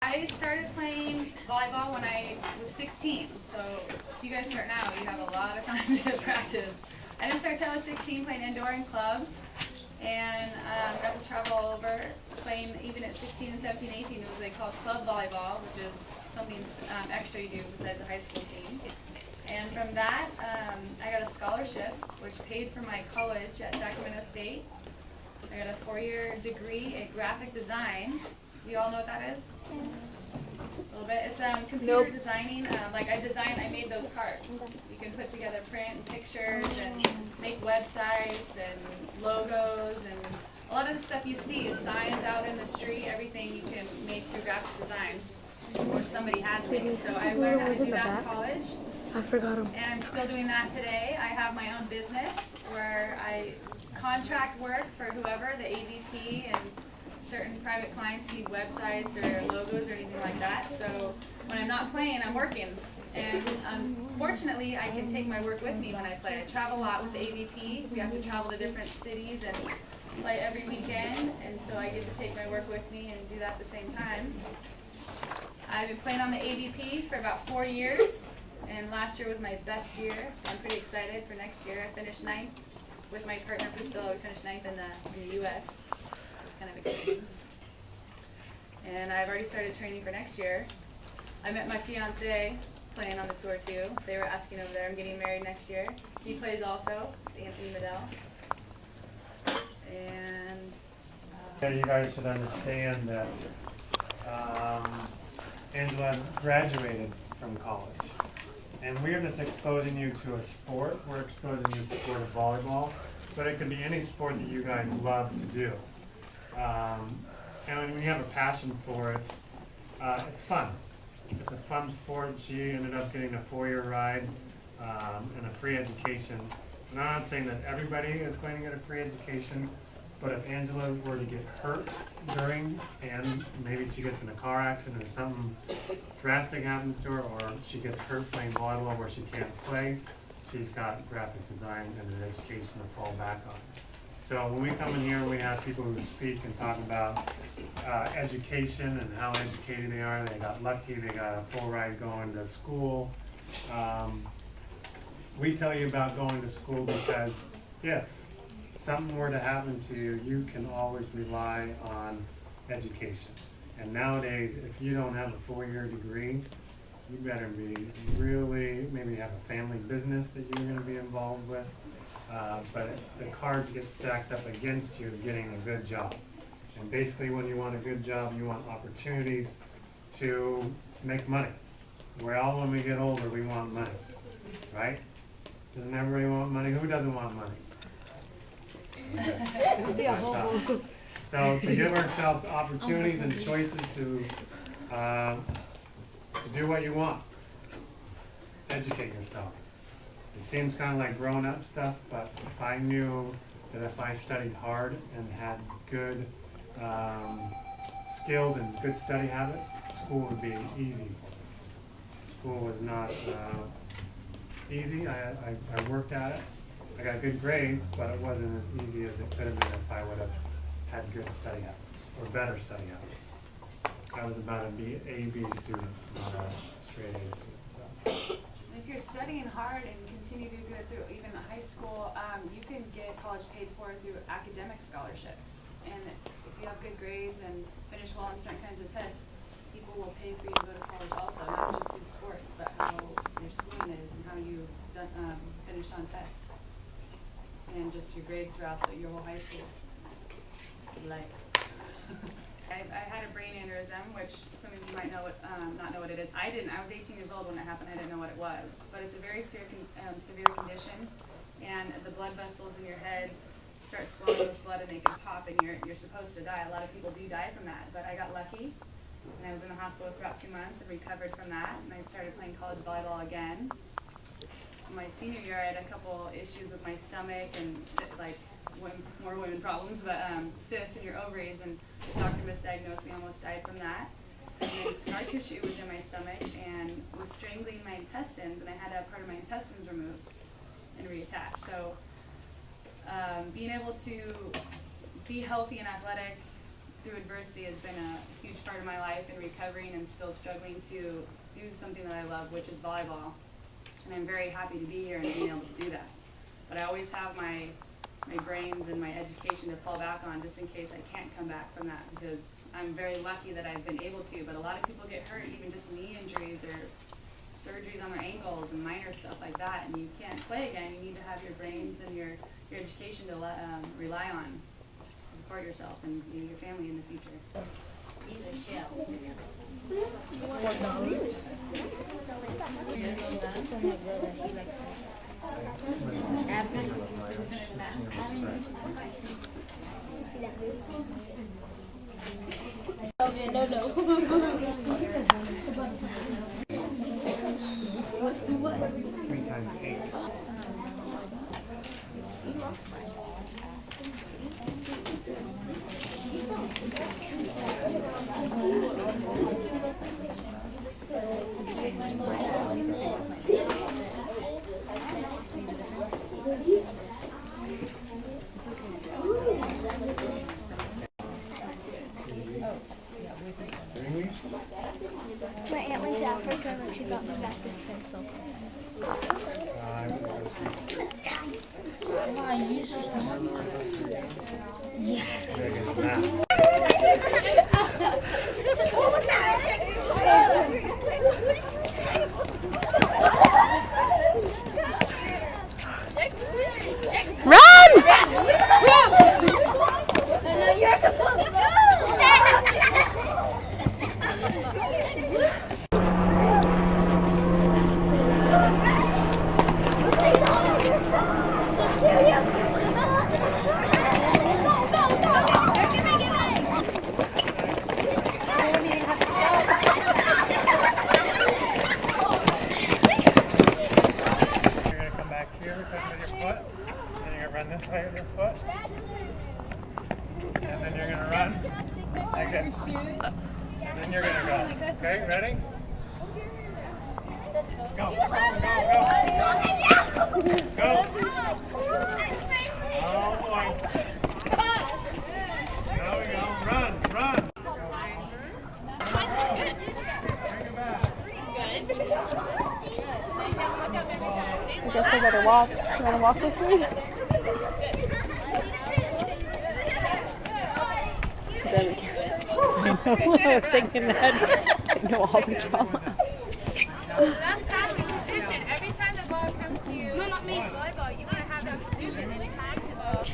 I started playing volleyball when I was 16, so if you guys start now, you have a lot of time to practice. I didn't start until I was 16 playing indoor and club, and got to travel all over playing even at 16 and 17, 18. It was they called club volleyball, which is something extra you do besides a high school team. And from that, I got a scholarship, which paid for my college at Sacramento State. I got a 4-year degree in graphic design. You all know what that is? A little bit. It's computer designing. I made those cards. You can put together print and pictures and make websites and logos, and a lot of the stuff you see is signs out in the street, everything you can make through graphic design, or somebody has made. So I learned how to do that in college. I forgot them. And I'm still doing that today. I have my own business where I contract work for whoever, the AVP and certain private clients who need websites or logos or anything like that. So when I'm not playing, I'm working. And unfortunately, I can take my work with me when I play. I travel a lot with the AVP. We have to travel to different cities and play every weekend. And so I get to take my work with me and do that at the same time. I've been playing on the AVP for about 4 years. And last year was my best year, so I'm pretty excited for next year. I finished 9th with my partner Priscilla. We finished 9th in the U.S. It's kind of exciting. And I've already started training for next year. I met my fiance playing on the tour too. They were asking over there. I'm getting married next year. He plays also. It's Anthony Medell. And yeah, you guys should understand that Angela graduated from college. And we're just exposing you to a sport. We're exposing you to the sport of volleyball, but it could be any sport that you guys love to do. And when you have a passion for it, it's fun. It's a fun sport. She ended up getting a 4-year ride and a free education. And I'm not saying that everybody is going to get a free education, but if Angela were to get hurt during, and maybe she gets in a car accident or something drastic happens to her, or she gets hurt playing volleyball where she can't play, she's got graphic design and an education to fall back on. So when we come in here, we have people who speak and talk about education and how educated they are. They got lucky, they got a full ride going to school. We tell you about going to school because if something were to happen to you, you can always rely on education. And nowadays, if you don't have a 4-year degree, you better be really, maybe have a family business that you're going to be involved with. But the cards get stacked up against you getting a good job. And basically when you want a good job, you want opportunities to make money. Well, when we get older, we want money, right? Doesn't everybody want money? Who doesn't want money? So to give ourselves opportunities and choices to do what you want, educate yourself. It seems kind of like grown-up stuff, but if I knew that if I studied hard and had good skills and good study habits, school would be easy for me. School was not easy. I worked at it. I got good grades, but it wasn't as easy as it could have been if I would have had good study habits, or better study habits. I was about a B student, not a straight A student. So. if you're studying hard and continue to do good through even the high school, you can get college paid for through academic scholarships. And if you have good grades and finish well on certain kinds of tests, people will pay for you to go to college also, not just through sports, but how your schooling is and how you finished on tests. And just your grades throughout your whole high school life. I had a brain aneurysm, which some of you might know not know what it is. I didn't. I was 18 years old when it happened. I didn't know what it was. But it's a very severe condition, and the blood vessels in your head start swelling with blood, and they can pop, and you're supposed to die. A lot of people do die from that, but I got lucky, and I was in the hospital for about 2 months and recovered from that, and I started playing college volleyball again. My senior year, I had a couple issues with my stomach and more women problems, but cysts in your ovaries, and the doctor misdiagnosed me, almost died from that. And then scar tissue was in my stomach and was strangling my intestines, and I had to have part of my intestines removed and reattached. So being able to be healthy and athletic through adversity has been a huge part of my life in recovering and still struggling to do something that I love, which is volleyball. And I'm very happy to be here and being able to do that. But I always have my brains and my education to fall back on just in case I can't come back from that, because I'm very lucky that I've been able to, but a lot of people get hurt, even just knee injuries or surgeries on their ankles and minor stuff like that, and you can't play again. You need to have your brains and your education to rely on to support yourself and your family in the future. These are shells. No. 3 times 8. My aunt went to Africa and she got me back this pencil. Run! No, you're supposed to go! Run this way with your foot, and then you're going to run like this, and then you're going to go. Okay, ready? Go, go. Oh boy. Now we go. Run. I guess I better walk. You want to walk with me? Then we can. I was thinking that. I know all the drama. That's passing position. Every time the ball comes to you, volleyball, you want to have that position and pass the ball.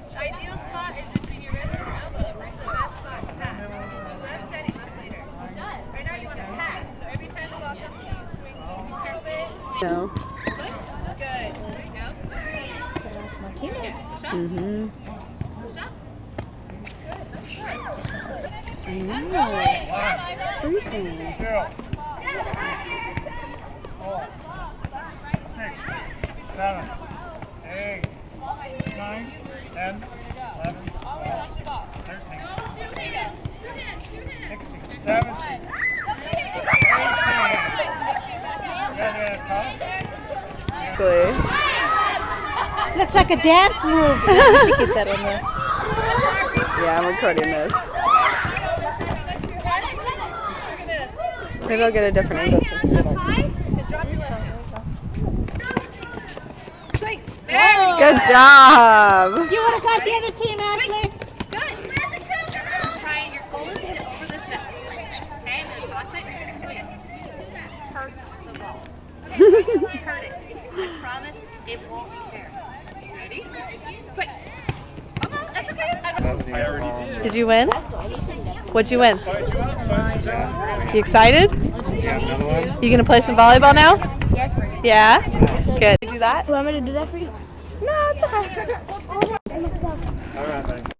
The ideal spot is between your wrist and elbow. This is the best spot to pass. So that's setting, that's later. Right now you want to pass. So every time the ball comes to you, swing just a little bit. No. Push. Good. There you go. Push up. Mm-hmm. Push up. Everything. 2, 4, 6, 7, 8, 9, 10, 11, 12, 13, 16, 17, 18. Looks like a dance move. You should get that on there. Yeah, I'm recording this. Maybe I'll get a different angle. Good job. You would have got the other team, Ashley. Good. Try your goal is to hit it over the net. Okay, I'm going to toss it. Swing it. Hurt the ball. Hurt it. I promise it won't tear. Ready? Swing. Come on, that's okay. I already did. Did you win? What'd you win? You excited? Yeah, another one. You gonna play some volleyball now? Yes. Yeah? Good. Do that? You want me to do that for you? No, it's okay. All right, thanks.